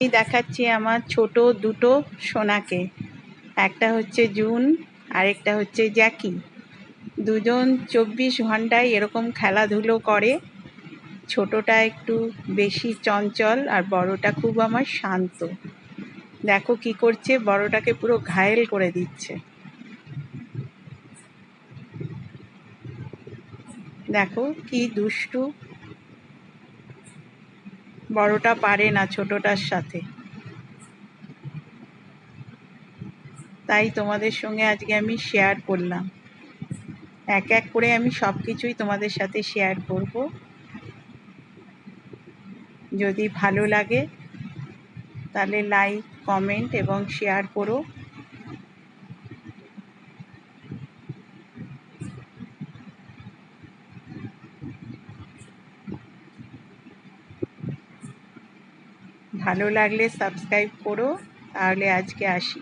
আমি দেখাচ্ছি আমার ছোট দুটো সোনাকে। একটা হচ্ছে জুন, আরেকটা হচ্ছে জ্যাকি। দুজন 24 ঘন্টায় এরকম খেলাধুলো করে। ছোটটা একটু বেশি চঞ্চল আর বড়টা খুব আমার শান্ত। দেখো কি করছে, বড়টাকে পুরো ঘায়েল করে দিচ্ছে। দেখো কি দুষ্টু। বড়টা পারে না ছোটটার সাথে। তাই তোমাদের সঙ্গে আজকে আমি শেয়ার করলাম। এক এক করে আমি সব কিছুই তোমাদের সাথে শেয়ার করব। যদি ভালো লাগে তাহলে লাইক, কমেন্ট এবং শেয়ার করো। ভালো লাগলে সাবস্ক্রাইব করো। তাহলে আজকে আসি।